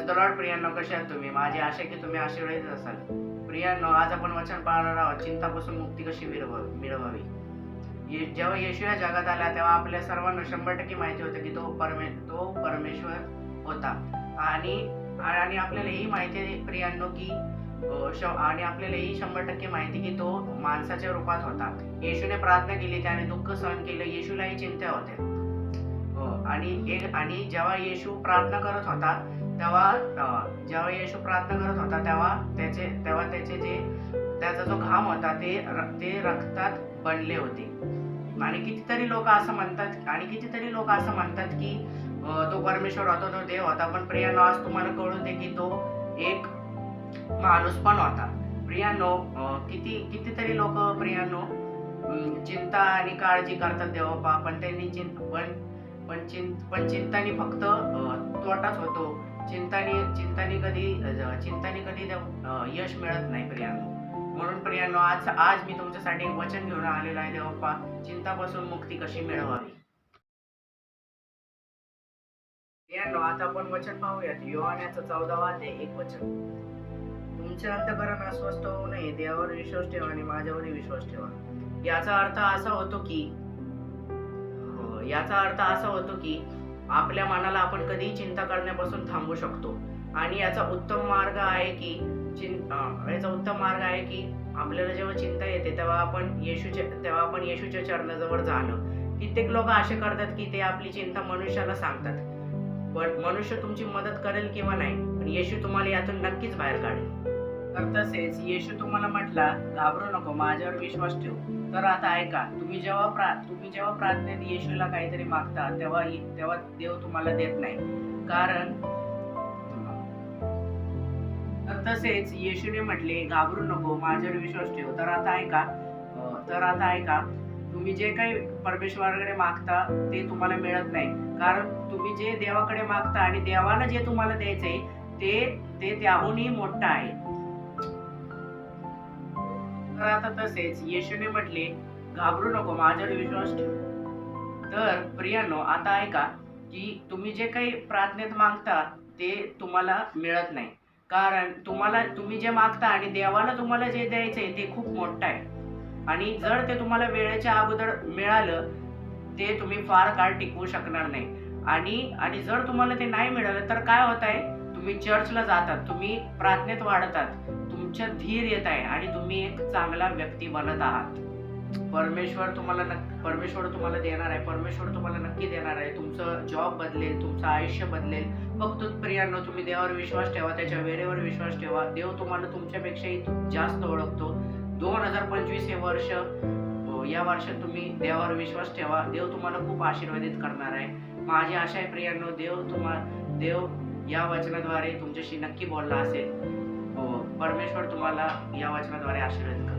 Praise the Lord प्रियांनो, कसे आहात तुम्ही? माझी आशा आहे की तुम्ही आशीर्वादित असाल. प्रियांनो, आज आपण वचन पाहणार आहोत, चिंतापासून मुक्ती कशी मिळवावी. जेव्हा येशू या जगात आला तेव्हा आपल्या सर्वांना 100% माहिती होतं की तो परमेश्वर होता. आणि आणि आपल्याला ही माहिती आहे प्रियांनो की आणि आपल्याला ही 100% माहिती की तो माणसाच्या रूपात होता. येशूने प्रार्थना केली, त्याने दुःख सहन केलं, येशूलाही चिंता होत्या. आणि जेव्हा येशू प्रार्थना करत होता तेव्हा त्याचा जो घाम होता ते रक्तात बनले होते. आणि कितीतरी लोक असं म्हणतात की तो परमेश्वर होता, तो देव होता. पण प्रियांनो, आज तुम्हाला कळू दे की तो एक माणूस पण होता. प्रियांनो, कितीतरी लोक प्रियांनो चिंता आणि काळजी करतात देवापा, पण चिंतानी फक्त तोटाच होतो. चिंतानी कधी यश मिळत नाही प्रियांनो. म्हणून प्रियांनो, आज मी तुमच्यासाठी एक वचन घेऊन आलेलो आहे देवाप्पा, चिंतापासून मुक्ती कशी मिळवावी. प्रियांनो, आता आपण वचन पाहूयात. योहानाचा 14वा अध्याय 1 वचन. तुमचे अंतःकरण अस्वस्थ होऊ नये, देवावर विश्वास ठेवा आणि माझ्यावरही विश्वास ठेवा. याचा अर्थ असा होतो की आपल्या मनाला आपण कधीही चिंता करण्यापासून थांबवू शकतो. आणि याचा उत्तम मार्ग आहे की आपल्याला जेव्हा चिंता येते तेव्हा आपण येशूच्या चरणाजवळ जाणं. कित्येक लोक असे करतात की ते आपली चिंता मनुष्याला सांगतात, पण मनुष्य तुमची मदत करेल किंवा नाही, पण येशू तुम्हाला यातून नक्कीच बाहेर काढेल. तर तसेच येशू तुम्हाला म्हटला, घाबरू नको, माझ्यावर विश्वास ठेव. तर आता ऐका, तुम्ही जेव्हा प्रार्थनेत येशूला काहीतरी मागता तेव्हा देव तुम्हाला देत नाही. कारण तर तसेच येशूने म्हटले, घाबरू नको, माझ्यावर विश्वास ठेव. तर आता ऐका, तुम्ही जे काही परमेश्वराकडे मागता ते तुम्हाला मिळत नाही. कारण तुम्ही जे देवाकडे मागता आणि देवाला जे तुम्हाला द्यायचंय ते त्याहूनही मोठं आहे. तर आता तसेच येशूने म्हटले, घाबरू नको, माझ्यावर विश्वास ठेव. तर प्रियांनो, आता ऐका की तुम्ही जे काही प्रार्थनेत मागता ते तुम्हाला मिळत नाही. कारण तुम्ही जे मागता आणि देवाला तुम्हाला जे द्यायचंय ते खूप मोठं आहे. आणि जर ते तुम्हाला वेळेच्या अगोदर मिळालं, ते तुम्ही फार काळ टिकवू शकणार नाही. आणि जर तुम्हाला ते नाही मिळालं तर काय होत आहे, तुम्ही चर्चला जातात, तुम्ही प्रार्थनेत वाढतात, तुमच्यात धीर येत आहे आणि तुम्ही एक चांगला व्यक्ती बनत आहात. परमेश्वर तुम्हाला देणार आहे. परमेश्वर तुम्हाला नक्की देणार आहे. तुमचं जॉब बदलेल, तुमचं आयुष्य बदलेल. फक्त प्रियांनो, तुम्ही देवावर विश्वास ठेवा, त्याच्या वेळेवर विश्वास ठेवा. देव तुम्हाला तुमच्यापेक्षाही जास्त ओळखतो. 2025 हे वर्ष, या वर्षात तुम्ही देवावर विश्वास ठेवा. देव तुम्हाला खूप आशीर्वादित करणार आहे. माझी आशा आहे प्रियांनो, देव या वचनाद्वारे तुमच्याशी नक्की बोलला असेल. परमेश्वर तुम्हाला या वचनाद्वारे आशीर्वादित करणार.